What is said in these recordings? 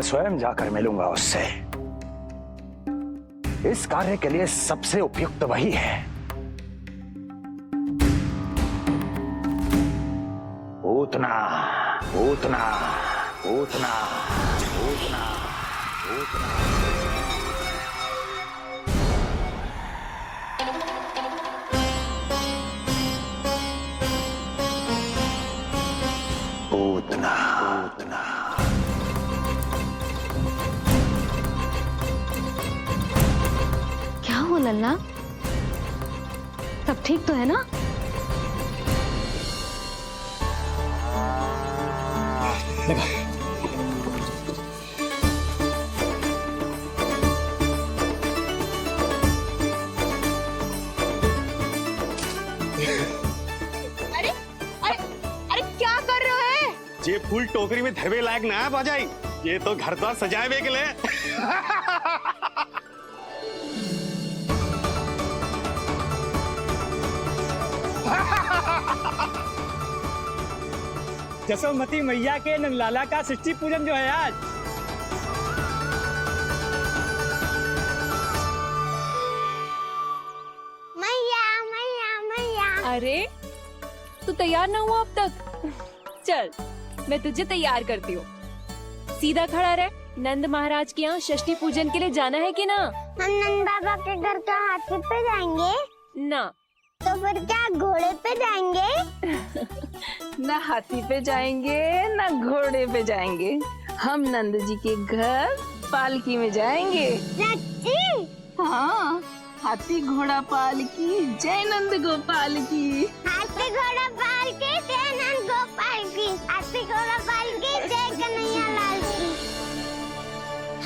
स्वयं जाकर मिलूंगा उससे। इस कार्य के लिए सबसे उपयुक्त वही है। पूतना, पूतना, पूतना, पूतना, पूतना। पूतना, पूतना। क्या हो लल्ला, सब ठीक तो है ना? अरे अरे अरे क्या कर रहे हो है? ये फूल टोकरी में धरवे लायक ना है बाजाई, ये तो घर द्वार सजाए के लिए। जसोमती मैया के नंदलाला का षष्ठी पूजन जो है आज। मैया मैया मैया। अरे तू तैयार ना हुआ अब तक? चल मैं तुझे तैयार करती हूँ। सीधा खड़ा रह। नंद महाराज के यहाँ षष्ठी पूजन के लिए जाना है कि ना? हम नंद बाबा के घर का हाथी पे जाएंगे ना। तो फिर क्या घोड़े पे जाएंगे? ना हाथी पे जाएंगे ना घोड़े पे जाएंगे, हम नंद जी के घर पालकी में जाएंगे। सच्ची? हाँ, हाथी घोड़ा पालकी जय नंद गोपाल की। हाथी घोड़ा पाल के जय नंद गोपाल की। हाथी घोड़ा पाल के जय कन्हैया लाल की।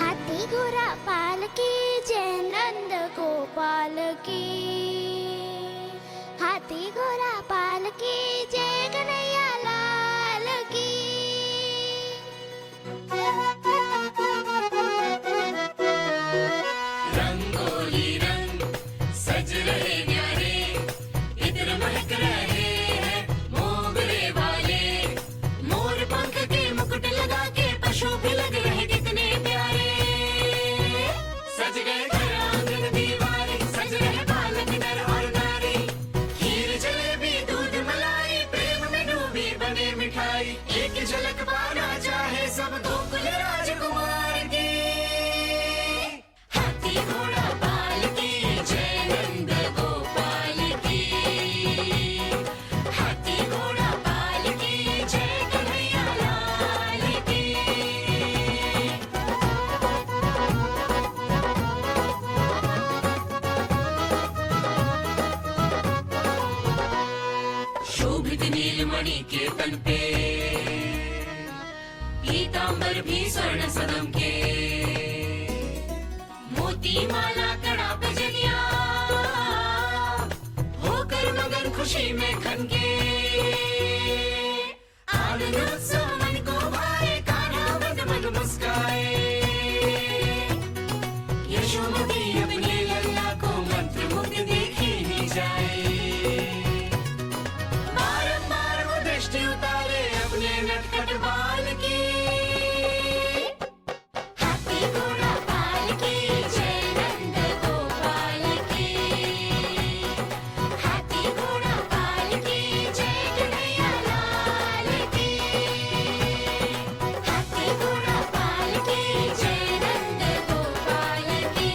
हाथी घोड़ा पाल के जय नंद गोपाल की। हाथी घोड़ा पाल के जय कन्हैया लाल की। रंगोली रंग सज रहे न्यारे, इधर महक रहे हैं मोगरे वाले। मोर पंख के मुकुट लगा के पशु भी लग रहे कितने प्यारे। सज गए घर आंगन दीवारे, सज रहे बालक नर और नारी। खीर जलेबी दूध मलाई, प्रेम में डूबी बने मिठाई। एक झलक पाना चाहे सब गोकुल राजकुमार की। हाथी घोड़ा पाल की जय नंद गोपाल की। हाथी घोड़ा पाल की जय कन्हैया लाल की। शोभित नीलमणि के तन पे, पीतांबर भी स्वर्ण सदम के। मोती माला कड़ा बजनिया, होकर मगन खुशी में खनके। आनंद उत्सव मन को भाए, कान्हा मन मन मुस्काए। यशोमती अपने लल्ला को मंत्र मुग्ध देखी ही जाए। बारंबार वो दृष्टि उतारे अपने नटखट बाल की। हाथी घोड़ा पाल की जय नंद गोपाल की। हाथी घोड़ा पाल की जय कन्हैया लाल की। हाथी घोड़ा पाल की जय नंद गोपाल की।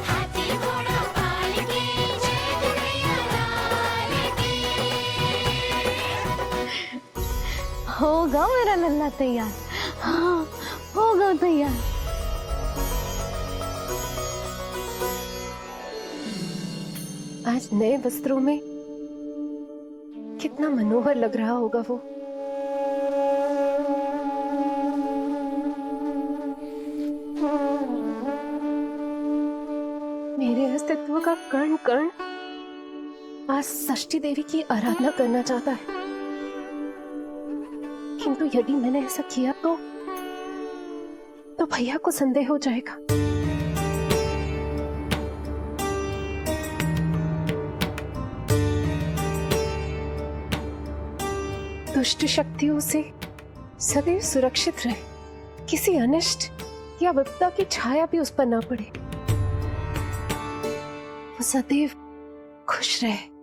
हाथी घोड़ा पाल की जय कन्हैया लाल की। होगा मेरा लल्ला तैयार। हाँ, होगा तैयार। आज नए वस्त्रों में कितना मनोहर लग रहा होगा वो। मेरे अस्तित्व का कण कण आज षष्ठी देवी की आराधना करना चाहता है, किंतु यदि मैंने ऐसा किया तो भैया को संदेह हो जाएगा। दुष्ट शक्तियों से सदैव सुरक्षित रहे, किसी अनिष्ट या विपदा की छाया भी उस पर ना पड़े, वो सदैव खुश रहे।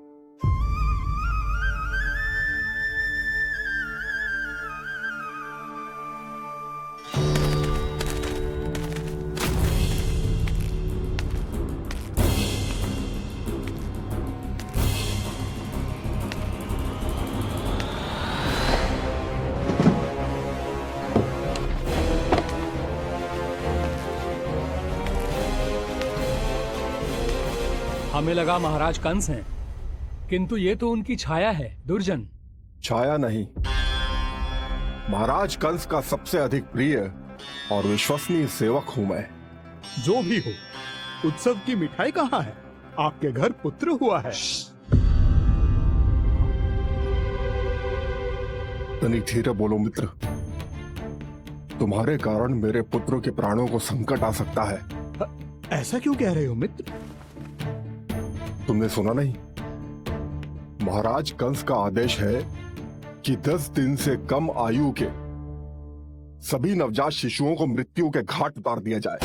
हमें लगा महाराज कंस हैं, किंतु ये तो उनकी छाया है, दुर्जन। छाया नहीं, महाराज कंस का सबसे अधिक प्रिय और विश्वसनीय सेवक हूं मैं। जो भी हो, उत्सव की मिठाई कहाँ है? आपके घर पुत्र हुआ है। तनिक धीरे बोलो मित्र, तुम्हारे कारण मेरे पुत्र के प्राणों को संकट आ सकता है। ऐसा क्यों कह रहे हो मित्र? तुमने सुना नहीं? महाराज कंस का आदेश है कि 10 दिन से कम आयु के सभी नवजात शिशुओं को मृत्यु के घाट उतार दिया जाए।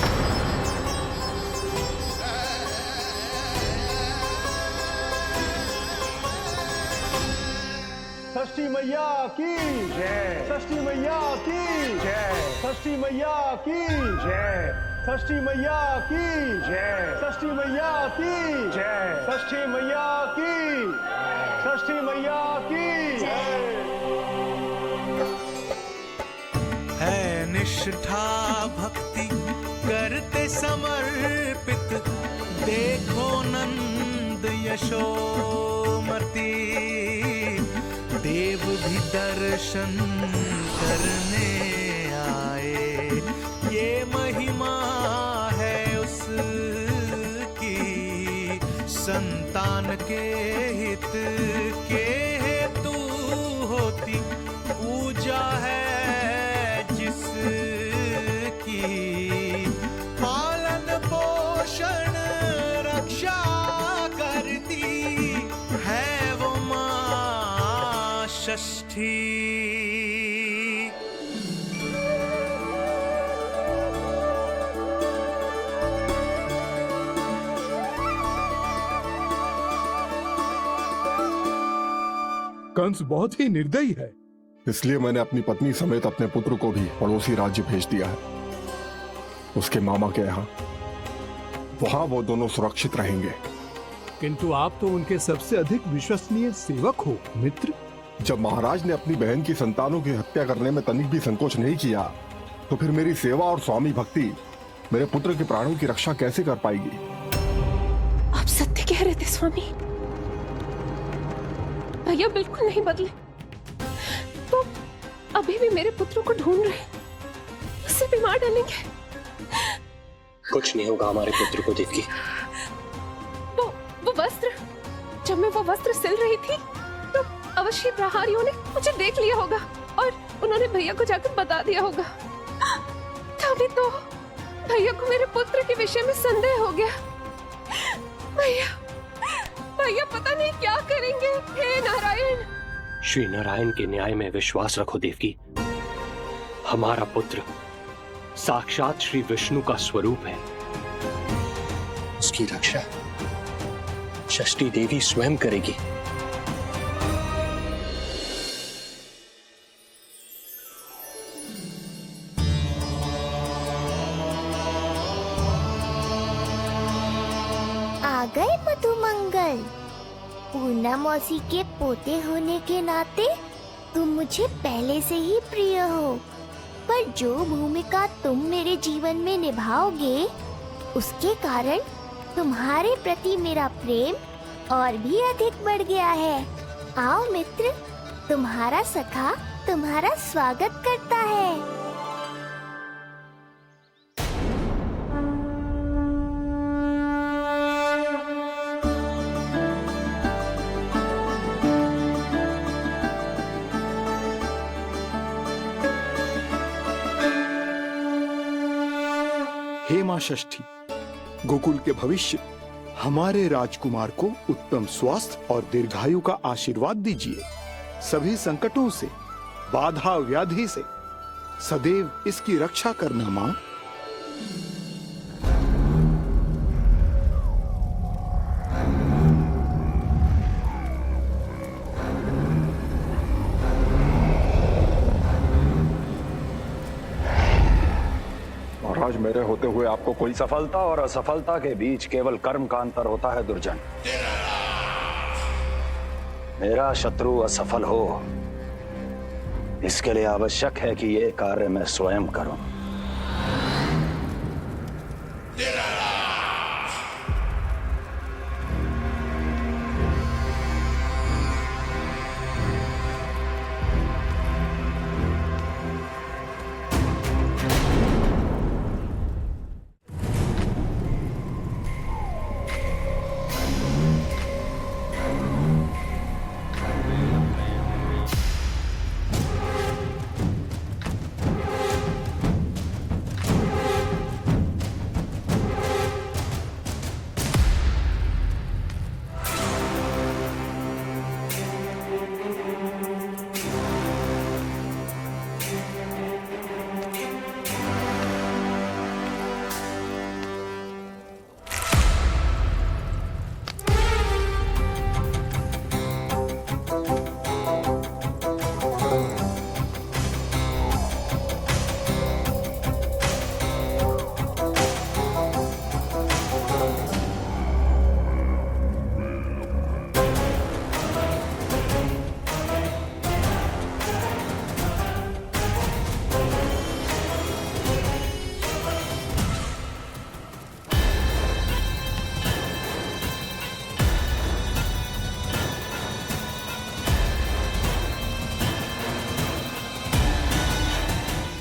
षष्ठी मैया की जय, षष्ठी मैया की जय, षष्ठी मैया की जय, षष्ठी मैया की जय, षष्ठी मैया की जय, षष्ठी मैया की, षष्ठी मैया की जय। है निष्ठा भक्ति करते समर्पित, देखो नंद यशोमती, देव भी दर्शन करने आए। ये महिमा है उसकी, संतान के हित के हेतु होती पूजा है जिसकी, पालन पोषण रक्षा करती है वो मां षष्ठी। कंस बहुत ही निर्दयी है, इसलिए मैंने अपनी पत्नी समेत अपने पुत्र को भी पड़ोसी राज्य भेज दिया है, उसके मामा के यहाँ। वहां वो दोनों सुरक्षित रहेंगे। किंतु आप तो उनके सबसे अधिक विश्वसनीय सेवक हो मित्र। जब महाराज ने अपनी बहन की संतानों की हत्या करने में तनिक भी संकोच नहीं किया, तो फिर मेरी सेवा और स्वामी भक्ति मेरे पुत्र के प्राणों की रक्षा कैसे कर पाएगी? आप सत्य कह रहे थे स्वामी, भैया बिल्कुल नहीं बदले। तो अभी भी मेरे पुत्र को ढूंढ रहे, उसे भी मार डालेंगे। कुछ नहीं होगा हमारे पुत्र को देवकी। वो वस्त्र, जब मैं वो वस्त्र सिल रही थी तो अवश्य प्रहारियों ने मुझे देख लिया होगा और उन्होंने भैया को जाकर बता दिया होगा। तभी तो भैया को मेरे पुत्र के विषय में संदेह हो गया। भैया पता नहीं क्या करेंगे। हे नारायण। श्री नारायण के न्याय में विश्वास रखो देवकी। हमारा पुत्र साक्षात श्री विष्णु का स्वरूप है। उसकी रक्षा षष्ठी देवी स्वयं करेगी। आ गए मधुमंगल। पूर्णा मौसी के पोते होने के नाते तुम मुझे पहले से ही प्रिय हो, पर जो भूमिका तुम मेरे जीवन में निभाओगे उसके कारण तुम्हारे प्रति मेरा प्रेम और भी अधिक बढ़ गया है। आओ मित्र, तुम्हारा सखा तुम्हारा स्वागत करता है। हे मां षष्ठी, गोकुल के भविष्य हमारे राजकुमार को उत्तम स्वास्थ्य और दीर्घायु का आशीर्वाद दीजिए। सभी संकटों से, बाधा व्याधि से सदैव इसकी रक्षा करना माँ। महाराज, मेरे होते हुए आपको कोई सफलता और असफलता के बीच केवल कर्म का अंतर होता है दुर्जन। मेरा शत्रु असफल हो, इसके लिए आवश्यक है कि ये कार्य मैं स्वयं करूं।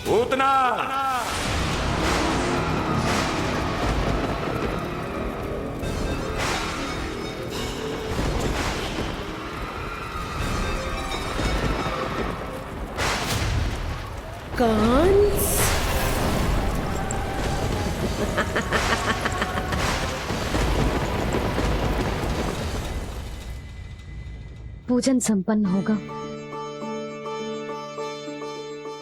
पूतना, कंस। पूजन संपन्न होगा।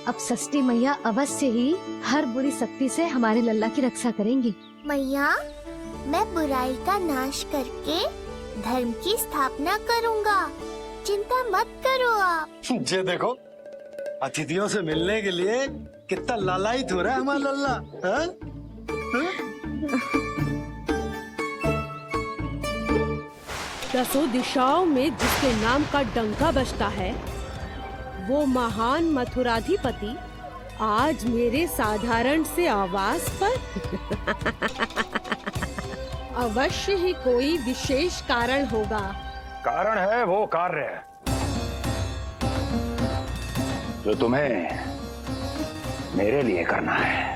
अब षष्ठी मैया अवश्य ही हर बुरी शक्ति से हमारे लल्ला की रक्षा करेंगी। मैया, मैं बुराई का नाश करके धर्म की स्थापना करूंगा, चिंता मत करो आप। ये देखो, अतिथियों से मिलने के लिए कितना लालायित हो रहा है हमारा लल्ला। हाँ? दसों दिशाओं में जिसके नाम का डंका बजता है, वो महान मथुराधिपति आज मेरे साधारण से आवास पर अवश्य ही कोई विशेष कारण होगा। कारण है वो कार्य जो तुम्हें मेरे लिए करना है।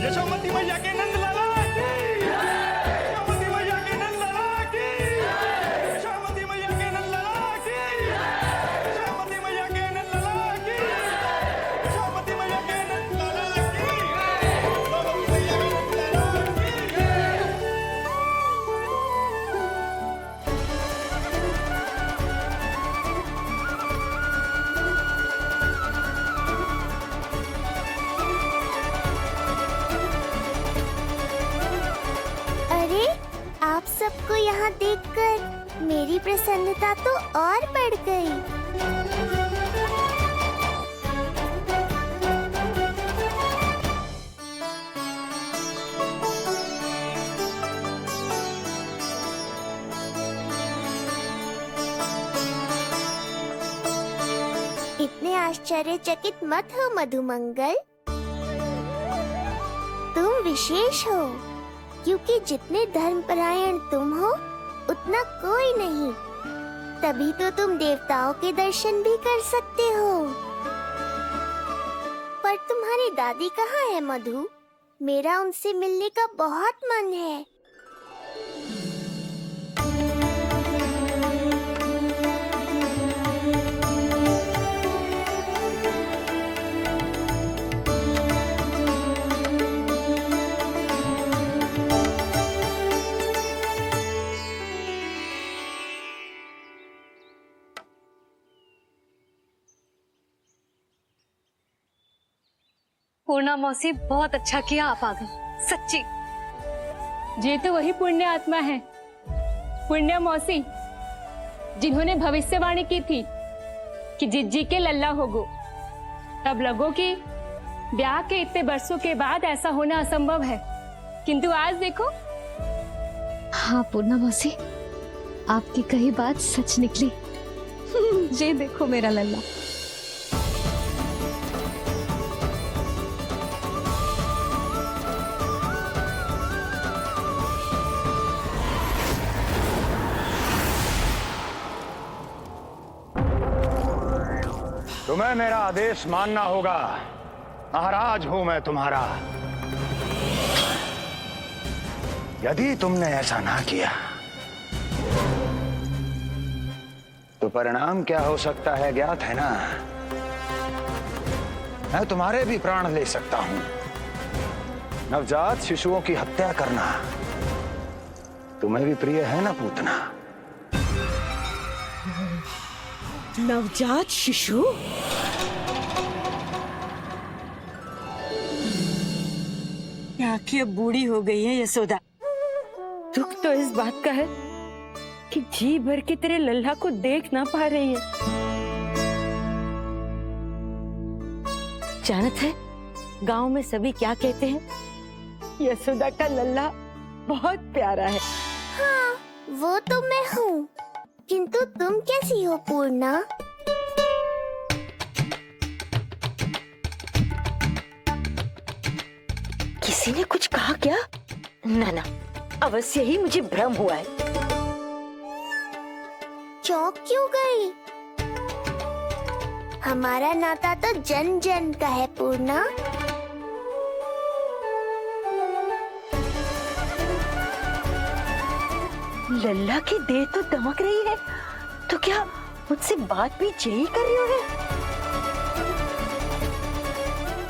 यशोमती मैया के नंद लाला की, यशोमती मैया के नंद लाला की, यशोमती मैया के नंद लाला की, यशोमती मैया के नंद लाला की, यशोमती मैया के नंद लाला की, यशोमती मैया के नंद लाला की। अरे, आप सबको यहाँ देखकर मेरी प्रसन्नता तो और बढ़ गई। इतने आश्चर्यचकित मत हो मधुमंगल, तुम विशेष हो, क्योंकि जितने धर्मपरायण तुम हो उतना कोई नहीं। तभी तो तुम देवताओं के दर्शन भी कर सकते हो। पर तुम्हारी दादी कहाँ है मधु? मेरा उनसे मिलने का बहुत मन है। पूर्णा मौसी, बहुत अच्छा किया आप आ गए, सच्ची। ये तो वही पुण्य आत्मा है, पुण्य मौसी, जिन्होंने भविष्यवाणी की थी कि जिज्जी के लल्ला होगो। तब लगो कि ब्याह के इतने बरसों के बाद ऐसा होना असंभव है, किंतु आज देखो। हाँ पूर्णा मौसी, आपकी कही बात सच निकली। ये देखो मेरा लल्ला। तुम्हें मेरा आदेश मानना होगा। महाराज हूं मैं तुम्हारा। यदि तुमने ऐसा ना किया तो परिणाम क्या हो सकता है ज्ञात है ना? मैं तुम्हारे भी प्राण ले सकता हूं। नवजात शिशुओं की हत्या करना तुम्हें भी प्रिय है ना पूतना? नवजात शिशु? क्या कि अब बूढ़ी हो गई है यशोदा। दुख तो इस बात का है कि जी भर के तेरे लल्ला को देख ना पा रही है। जानत है गांव में सभी क्या कहते हैं? यशोदा का लल्ला बहुत प्यारा है। हाँ, वो तो मैं हूँ, किंतु तुम कैसी हो पूर्णा? किसी ने कुछ कहा क्या? ना ना, अवश्य ही मुझे भ्रम हुआ है। चौंक क्यों गई? हमारा नाता तो जन जन का है पूर्णा। लल्ला की देह तो दमक रही है, तो क्या मुझसे बात भी यही कर रही हो?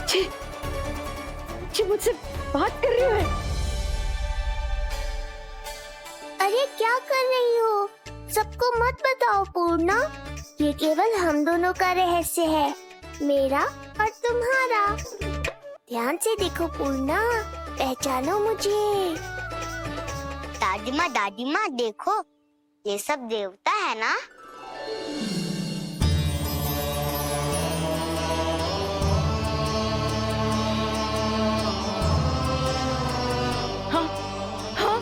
जी, जी मुझसे बात कर रही हो? अरे क्या कर रही हो? सबको मत बताओ पूर्णा, ये केवल हम दोनों का रहस्य है, मेरा और तुम्हारा। ध्यान से देखो पूर्णा, पहचानो मुझे। दादी माँ देखो, ये सब देवता है ना? हाँ, हाँ,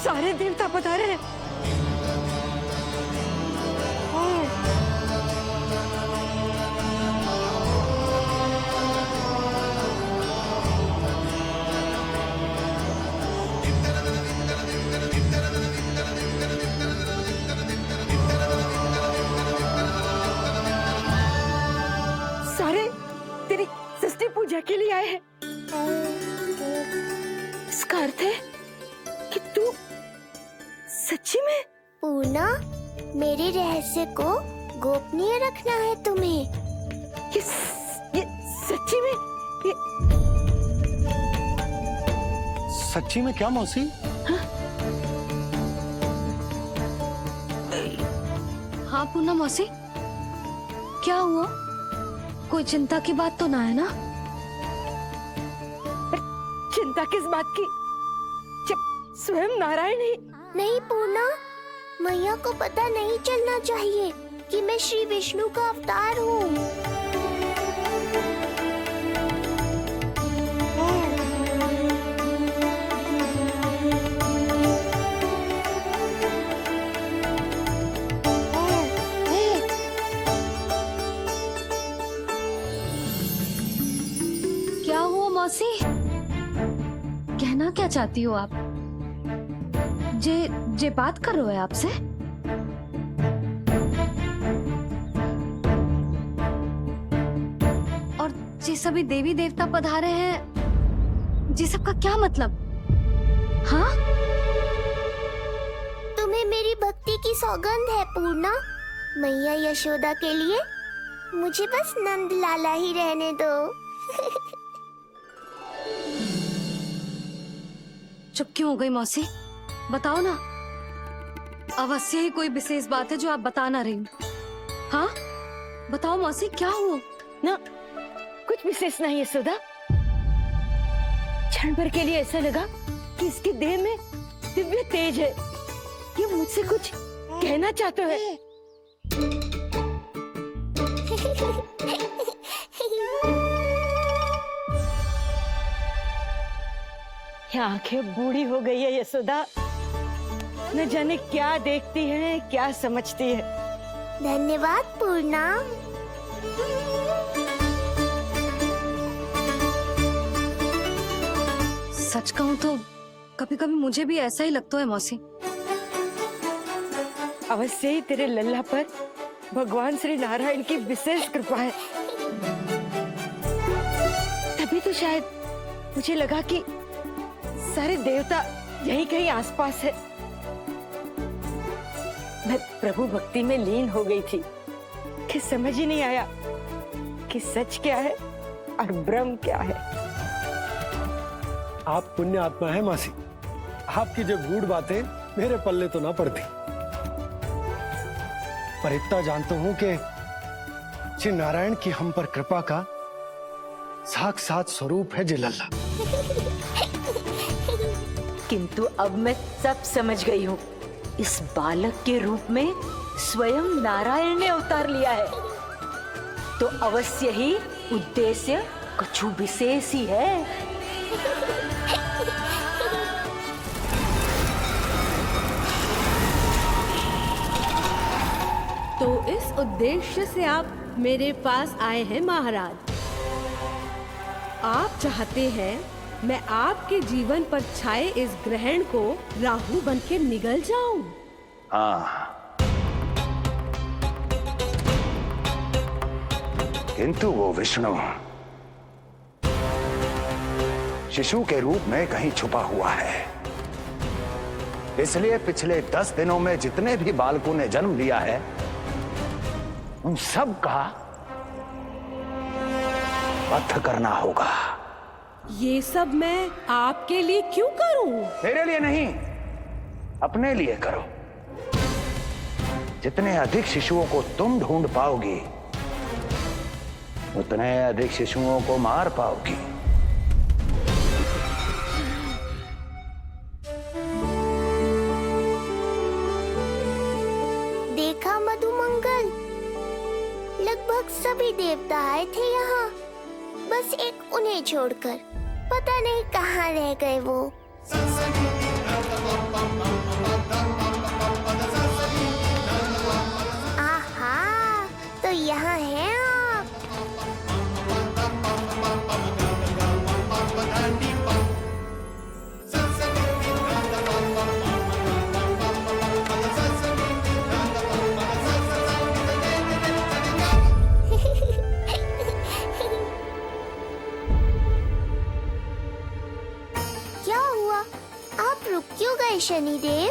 सारे देवता पधारे हैं। सारे तेरी षष्ठी पूजा के लिए आए हैं। इसका अर्थ है कि तू सच्ची में? पूर्णा, मेरे रहस्य को गोपनीय रखना है तुम्हें। ये सच्ची में? सच्ची में क्या मौसी? हाँ पूर्णा मौसी, क्या हुआ? कोई चिंता की बात तो ना है ना? चिंता किस बात की, जब स्वयं नारायण ही। नहीं पूर्णा, मैया को पता नहीं चलना चाहिए कि मैं श्री विष्णु का अवतार हूँ। क्या हुआ मौसी? कहना क्या चाहती हो आप? जे बात कर रहे हो आपसे? और जे सभी देवी देवता पधारे हैं, जी सबका क्या मतलब? हाँ? तुम्हें मेरी भक्ति की सौगंध है पूर्णा। मैया यशोदा के लिए मुझे बस नंद लाला ही रहने दो। चुप क्यों हो गई मौसी? बताओ ना, अवश्य ही कोई विशेष बात है जो आप बता ना रही। हाँ बताओ मौसी, क्या हुआ? ना कुछ विशेष नहीं यशोदा। क्षण भर के लिए ऐसा लगा कि इसके देह में दिव्य तेज है। ये मुझसे कुछ कहना चाहते हैं। ये आंखें बूढ़ी हो गई है यशोदा। न जाने क्या देखती है, क्या समझती है। धन्यवाद पूर्णा। सच कहूँ तो कभी कभी मुझे भी ऐसा ही लगता है मौसी। अवश्य ही तेरे लल्ला पर भगवान श्री नारायण की विशेष कृपा है। तभी तो शायद मुझे लगा कि सारे देवता यहीं कहीं आसपास है। मैं प्रभु भक्ति में लीन हो गई थी कि समझ ही नहीं आया कि सच क्या है और भ्रम क्या है। आप पुण्य आत्मा है मासी। आपकी जो गूढ़ बातें मेरे पल्ले तो ना पड़ती, पर इतना जानता हूं कि श्री नारायण की हम पर कृपा का साक्षात स्वरूप है जी लल्ला। किंतु अब मैं सब समझ गई हूँ। इस बालक के रूप में स्वयं नारायण ने अवतार लिया है, तो अवश्य ही उद्देश्य कुछ विशेष ही है। तो इस उद्देश्य से आप मेरे पास आए हैं महाराज। आप चाहते हैं मैं आपके जीवन पर छाए इस ग्रहण को राहु बनके निगल जाऊं? हाँ, किंतु वो विष्णु शिशु के रूप में कहीं छुपा हुआ है। इसलिए पिछले 10 दिनों में जितने भी बालकों ने जन्म लिया है उन सब का वध करना होगा। ये सब मैं आपके लिए क्यों करूं? तेरे लिए नहीं, अपने लिए करो। जितने अधिक शिशुओं को तुम ढूंढ पाओगी उतने अधिक शिशुओं को मार पाओगी। देखा मधुमंगल, लगभग सभी देवता आए थे यहाँ, बस एक उन्हें छोड़कर। पता नहीं कहाँ रह गए वो। आहा, तो यहाँ हैं आप। क्या हुआ? आप रुक क्यों गए शनिदेव?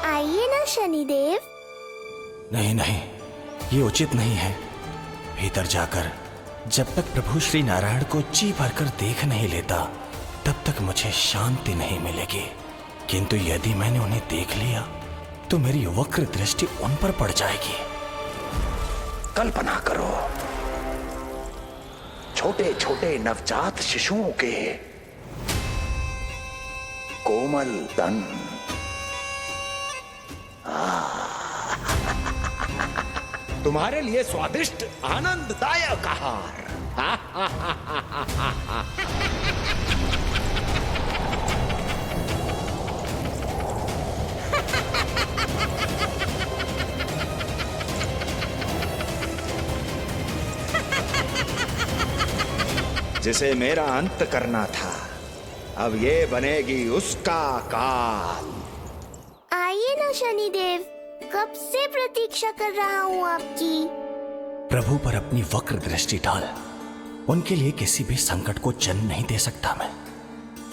आइए ना शनिदेव। नहीं नहीं, ये उचित नहीं है। भीतर जाकर जब तक प्रभु श्री नारायण को जी भरकर देख नहीं लेता तब तक मुझे शांति नहीं मिलेगी। किंतु यदि मैंने उन्हें देख लिया तो मेरी वक्र दृष्टि उन पर पड़ जाएगी। कल्पना करो, छोटे छोटे नवजात शिशुओं के कोमल तन, तुम्हारे लिए स्वादिष्ट आनंददायक आहार। जिसे मेरा अंत करना था, अब ये बनेगी उसका काल। आइए ना शनिदेव, कब से प्रतीक्षा कर रहा हूँ आपकी। प्रभु पर अपनी वक्र दृष्टि डाल। उनके लिए किसी भी संकट को जन्म नहीं दे सकता मैं।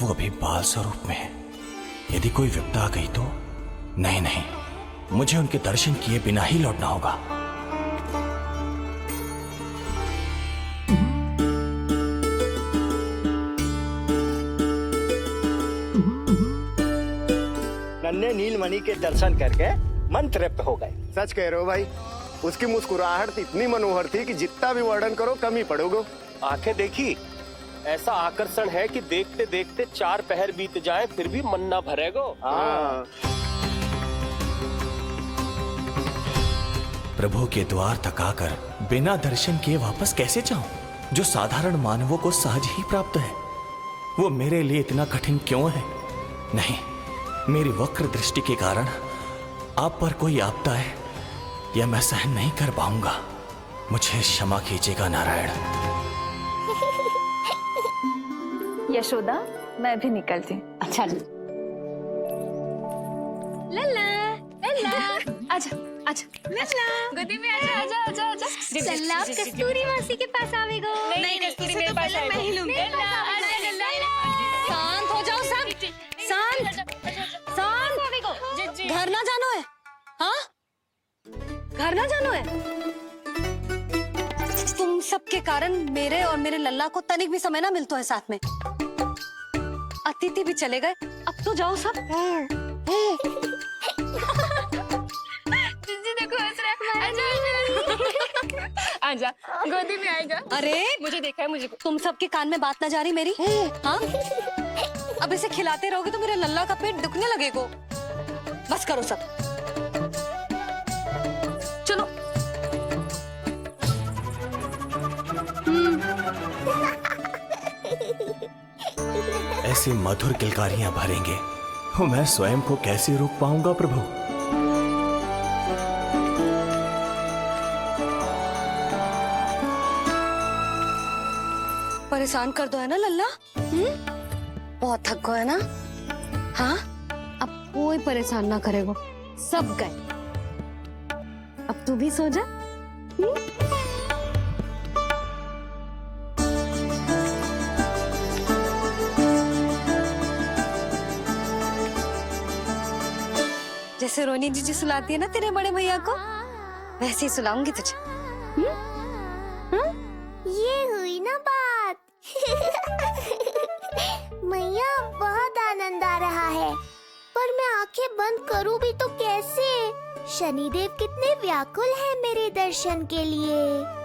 वो अभी बाल स्वरूप में है। यदि कोई विपदा आ गई तो नहीं नहीं, मुझे उनके दर्शन किए बिना ही लौटना होगा। नन्हे नीलमणि के दर्शन करके मन तृप्त हो गए। सच कह रहे हो भाई, उसकी मुस्कुराहट इतनी मनोहर थी कि जितना भी वर्णन करो कम ही पड़ोगे। आंखें देखी, ऐसा आकर्षण है कि देखते देखते 4 पहर बीत जाए फिर भी मन ना भरेगो। प्रभु के द्वार तक आकर बिना दर्शन किए वापस कैसे जाऊं? जो साधारण मानवों को सहज ही प्राप्त है, वो मेरे लिए इतना कठिन क्यों है? नहीं, मेरी वक्र दृष्टि के कारण आप पर कोई आपदा है या मैं सहन नहीं कर पाऊंगा। मुझे क्षमा कीजिएगा नारायण। यशोदा, मैं भी निकलती हूँ। अच्छा जी। लल्ला, लल्ला, आजा, आजा, लल्ला, गोदी में आजा, आजा, आजा, आजा। लल्ला, कस्तूरी मासी के पास आवेगो। नहीं, कस्तूरी मेरे पास आएगा। मैं ही लूंगी। लल्ला, आजा, लल्ला। शांत हो जाओ सब, शांत, शांत। घर ना जानो है? हाँ, घर ना जानो है? तुम सबके कारण मेरे और मेरे लल्ला को तनिक भी समय ना मिलता है साथ में। अतिथि भी चले गए, अब तो जाओ सब। जिज्जी देखो हंस रहा है। आजा, आजा, गोदी में आएगा। अरे मुझे देखा है, मुझे। तुम सबके कान में बात ना जा रही मेरी? हाँ, अब इसे खिलाते रहोगे तो मेरे लल्ला का पेट दुखने लगेगा। बस करो सब, चलो। ऐसी मधुर किलकारियां भरेंगे तो मैं स्वयं को कैसे रोक पाऊंगा प्रभु? परेशान कर दो है ना लल्ला? बहुत थक गो है ना? हाँ, अब कोई परेशान ना करेगा, सब गए। अब तू भी सो जा। जैसे रोनी जीजी सुलाती है ना तेरे बड़े भैया को, वैसे ही सुलाऊंगी तुझे। ये हुई ना बात। मैया, बहुत आनंद आ रहा है, पर मैं आंखें बंद करूं भी तो कैसे? शनिदेव कितने व्याकुल हैं मेरे दर्शन के लिए।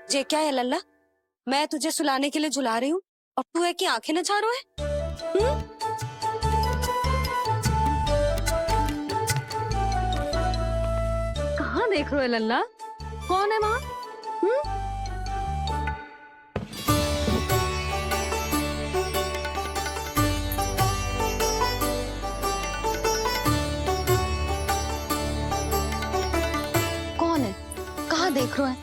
ये क्या है लल्ला? मैं तुझे सुलाने के लिए झुला रही हूँ और तू है कि आंखें नचा रहा है? कहाँ देख रहे हो लल्ला? कौन है वहाँ? कौन है? कहाँ देख रहे हो?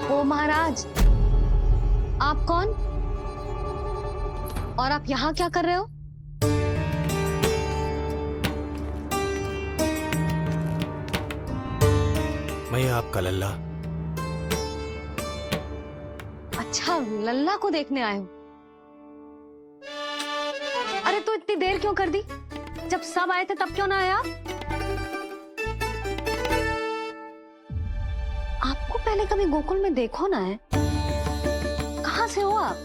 ओ महाराज, आप कौन? और आप यहाँ क्या कर रहे हो? मैं आपका लल्ला। अच्छा, लल्ला को देखने आए हो? अरे तो इतनी देर क्यों कर दी? जब सब आए थे तब क्यों ना आए आप? आपको पहले कभी गोकुल में देखो ना है? कहाँ से हो आप?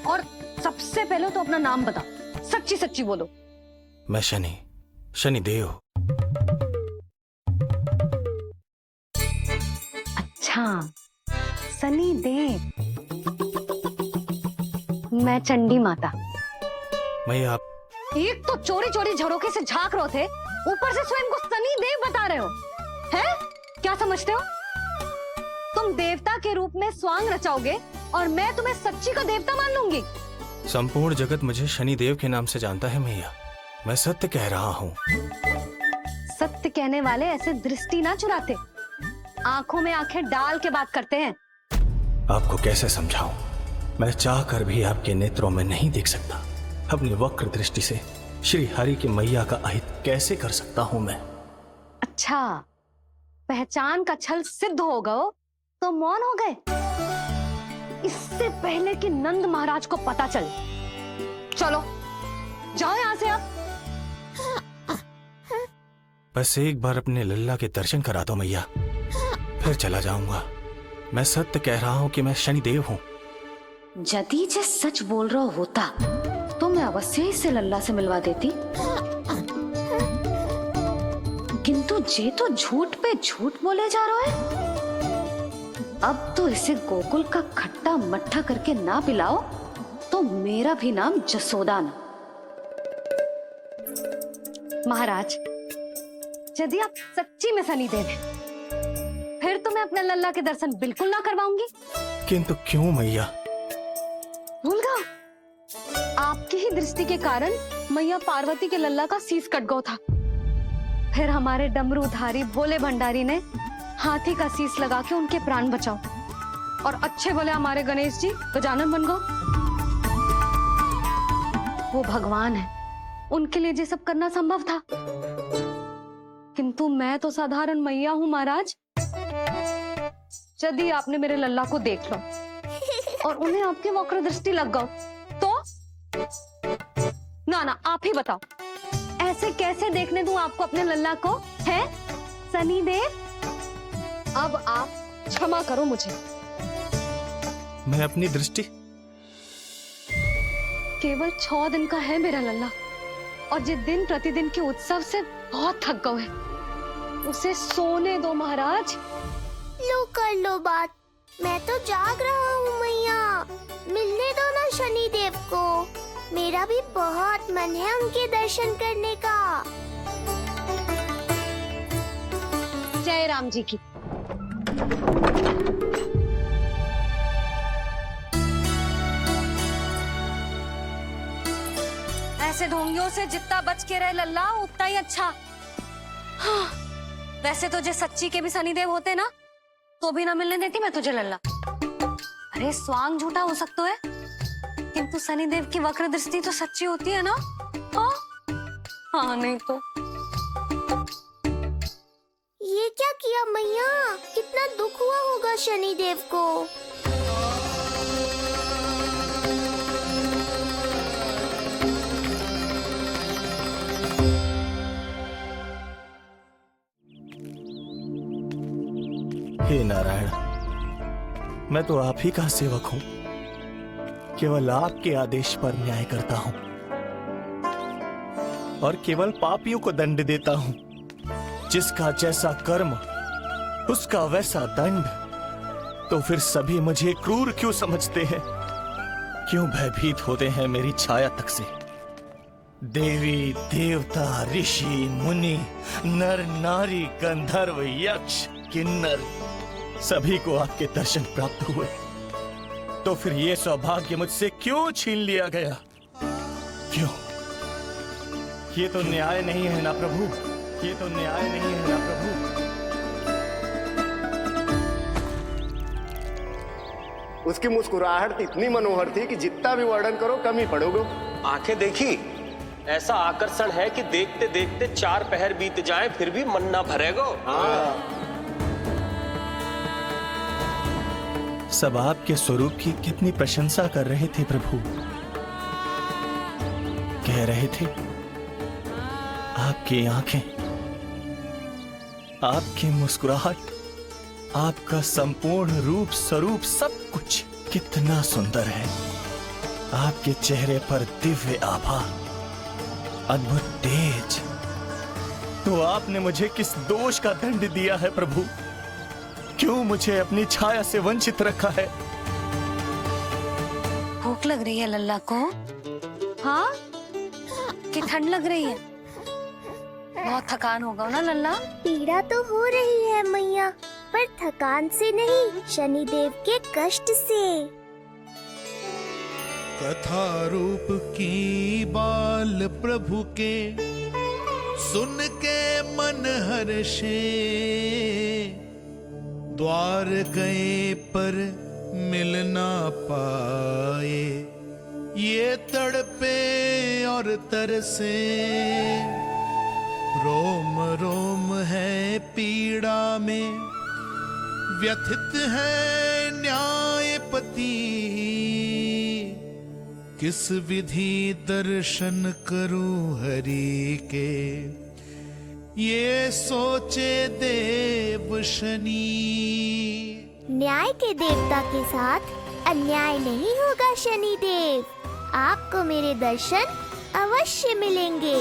और सबसे पहले तो अपना नाम बता, सच्ची सच्ची बोलो। मैं शनिदेव। अच्छा, सनी देव। मैं चंडी माता। मैं आप एक तो चोरी चोरी झरोखे से झांक रहे थे, ऊपर से स्वयं को सनी देव बता रहे हो। है? क्या समझते हो? तुम देवता के रूप में स्वांग रचाओगे और मैं तुम्हें सच्ची का देवता मान लूंगी? संपूर्ण जगत मुझे शनिदेव के नाम से जानता है मैया। मैं सत्य कह रहा हूँ। सत्य कहने वाले ऐसे दृष्टि ना चुराते, आंखों में आंखें डाल के बात करते हैं। आपको कैसे समझाऊं? मैं चाह कर भी आपके नेत्रों में नहीं देख सकता। अपनी वक्र दृष्टि से श्री हरि की मैया का अहित कैसे कर सकता हूं मैं? अच्छा, पहचान का छल सिद्ध हो गया तो मौन हो गए? इससे पहले कि नंद महाराज को पता चले। चलो जाओ यहां से आप। बस एक बार अपने लल्ला के दर्शन करा दो मैया, फिर चला जाऊंगा। मैं सत्य कह रहा हूं कि मैं शनिदेव हूं। यदि जे सच बोल रहा होता तो मैं अवश्य इसे लल्ला से मिलवा देती, किंतु जे तो झूठ पे झूठ बोले जा रहा है। अब तो इसे गोकुल का खट्टा मट्ठा करके ना पिलाओ तो मेरा भी नाम जसोदा ना। महाराज, यदि आप सच्ची में शनिदेव हैं, फिर तो मैं अपने लल्ला के दर्शन बिल्कुल ना करवाऊंगी। किंतु क्यों मैया? भूल गया, आपकी ही दृष्टि के कारण मैया पार्वती के लल्ला का शीश कट गया था। फिर हमारे डमरूधारी भोले भंडारी ने हाथी का शीश लगा के उनके प्राण बचाओ, और अच्छे भले हमारे गणेश जी गजानन बन गए। वो भगवान है, उनके लिए ये सब करना संभव था, किंतु मैं तो साधारण मैया हूँ महाराज। यदि आपने मेरे लल्ला को देख लो और उन्हें आपकी वक्र दृष्टि लग गई तो? ना आप ही बताओ, ऐसे कैसे देखने दूं आपको अपने लल्ला को? है शनिदेव, अब आप क्षमा करो मुझे। मैं अपनी दृष्टि? केवल 6 दिन का है मेरा लल्ला, और जिस दिन प्रतिदिन के उत्सव से बहुत थक गए हैं, उसे सोने दो महाराज। लो कर लो बात, मैं तो जाग रहा हूँ मैया। मिलने दो ना शनिदेव को, मेरा भी बहुत मन है उनके दर्शन करने का। जय राम जी की। ऐसे ढोंगियों से जितना बच के रहे लल्ला उतना ही अच्छा। हाँ, वैसे तो जे सच्ची के भी शनिदेव होते ना तो भी ना मिलने देती मैं तुझे लल्ला। अरे स्वांग झूठा हो सकता है, किंतु शनिदेव की वक्र दृष्टि तो सच्ची होती है ना? हाँ, हाँ नहीं तो। ये क्या किया मैया? कितना दुख हुआ होगा शनिदेव को। हे नारायण, मैं तो आप ही का सेवक हूं, केवल आपके आदेश पर न्याय करता हूं और केवल पापियों को दंड देता हूं। जिसका जैसा कर्म उसका वैसा दंड। तो फिर सभी मुझे क्रूर क्यों समझते हैं? क्यों भयभीत होते हैं मेरी छाया तक से? देवी देवता ऋषि मुनि नर नारी गंधर्व यक्ष किन्नर सभी को आपके दर्शन प्राप्त हुए, तो फिर ये सौभाग्य मुझसे क्यों छीन लिया गया? क्यों? ये तो न्याय नहीं है ना प्रभु, ये तो न्याय नहीं है ना प्रभु। उसकी मुस्कुराहट इतनी मनोहर थी कि जितना भी वर्णन करो कम ही पड़ोगे। आंखें देखी, ऐसा आकर्षण है कि देखते देखते 4 पहर बीत जाए फिर भी मन ना भरेगा। सब आपके स्वरूप की कितनी प्रशंसा कर रहे थे प्रभु। कह रहे थे आपकी आंखें, आपकी मुस्कुराहट, आपका संपूर्ण रूप स्वरूप सब कुछ कितना सुंदर है। आपके चेहरे पर दिव्य आभा, अद्भुत तेज। तो आपने मुझे किस दोष का दंड दिया है प्रभु? क्यों मुझे अपनी छाया से वंचित रखा है? भूख लग रही है लल्ला को? हाँ, कि ठंड लग रही है? बहुत थकान होगा ना लल्ला? पीड़ा तो हो रही है मैया, पर थकान से नहीं, शनिदेव के कष्ट से। कथा रूप की बाल प्रभु के सुन के मन हर्षे, द्वार गए पर मिल ना पाए, ये तड़पे और तरसे, रोम रोम है पीड़ा में, व्यथित है न्यायपति, किस विधि दर्शन करूं हरि के, ये सोचे देव शनि। न्याय के देवता के साथ अन्याय नहीं होगा शनिदेव, आपको मेरे दर्शन अवश्य मिलेंगे।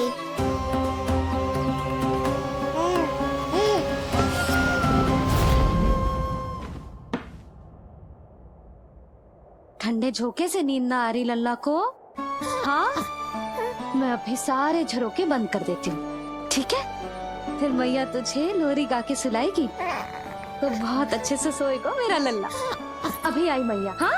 ठंडे झोंके से नींद ना आ रही लल्ला को? हाँ, मैं अभी सारे झरोके बंद कर देती हूँ, ठीक है? फिर मैया तुझे लोरी गा के सुलाएगी तो बहुत अच्छे से सोएगा मेरा लल्ला। अभी आई मैया। हाँ,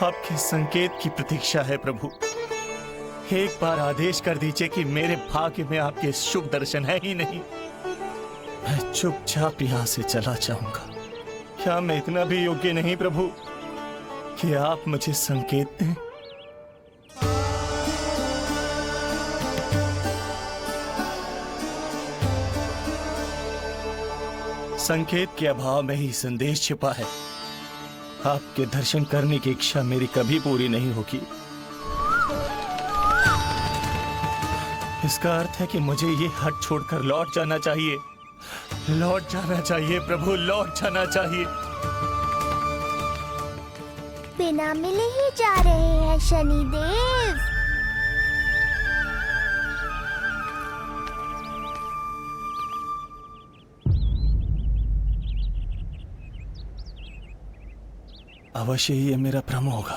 आपके संकेत की प्रतीक्षा है प्रभु। एक बार आदेश कर दीजिए कि मेरे भाग्य में आपके शुभ दर्शन है ही नहीं, मैं चुपचाप यहाँ से चला जाऊंगा। क्या मैं इतना भी योग्य नहीं प्रभु कि आप मुझे संकेत दें? संकेत के अभाव में ही संदेश छिपा है। आपके दर्शन करने की इच्छा मेरी कभी पूरी नहीं होगी। इसका अर्थ है कि मुझे ये हट छोड़कर लौट जाना चाहिए। लौट जाना चाहिए प्रभु, लौट जाना चाहिए। बिना मिले ही जा रहे हैं शनिदेव। अवश्य ही ये मेरा भ्रम होगा।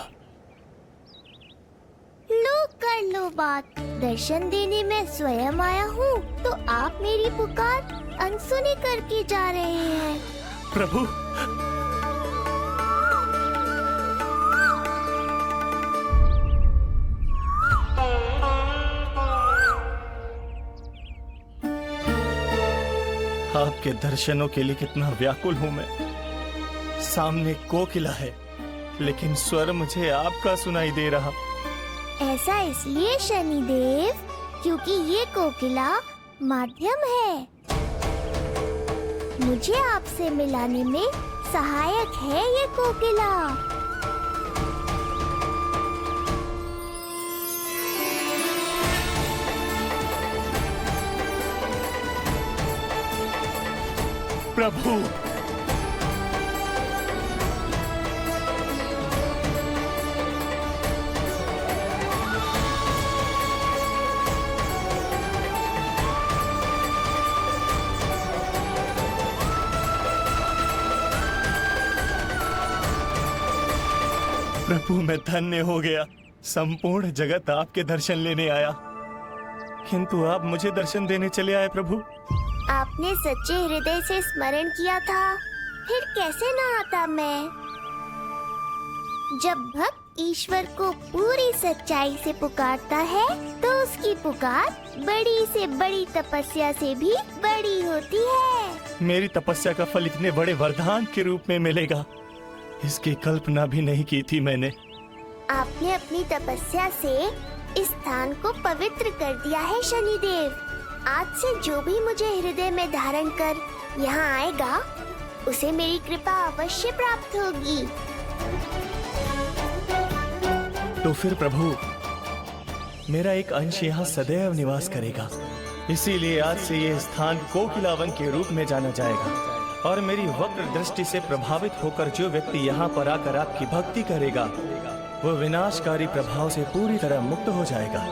लो कर लो बात, दर्शन देने मैं स्वयं आया हूँ तो आप मेरी पुकार अनसुनी करके जा रहे हैं। प्रभु, आपके दर्शनों के लिए कितना व्याकुल हूँ मैं। सामने कोकिला है लेकिन स्वर मुझे आपका सुनाई दे रहा। ऐसा इसलिए शनिदेव क्योंकि ये कोकिला माध्यम है, मुझे आपसे मिलाने में सहायक है ये कोकिला। प्रभु, प्रभु मैं धन्य हो गया। संपूर्ण जगत आपके दर्शन लेने आया, किंतु आप मुझे दर्शन देने चले आए प्रभु। आपने सच्चे हृदय से स्मरण किया था, फिर कैसे न आता मैं। जब भक्त ईश्वर को पूरी सच्चाई से पुकारता है तो उसकी पुकार बड़ी से बड़ी तपस्या से भी बड़ी होती है। मेरी तपस्या का फल इतने बड़े वरदान के रूप में मिलेगा, इसकी कल्पना भी नहीं की थी मैंने। आपने अपनी तपस्या से इस स्थान को पवित्र कर दिया है शनिदेव। आज से जो भी मुझे हृदय में धारण कर यहाँ आएगा उसे मेरी कृपा अवश्य प्राप्त होगी। तो फिर प्रभु, मेरा एक अंश यहाँ सदैव निवास करेगा। इसीलिए आज से ये स्थान कोकिलावन के रूप में जाना जाएगा और मेरी वक्र दृष्टि से प्रभावित होकर जो व्यक्ति यहाँ पर आकर आपकी भक्ति करेगा वो विनाशकारी प्रभाव से पूरी तरह मुक्त हो जाएगा।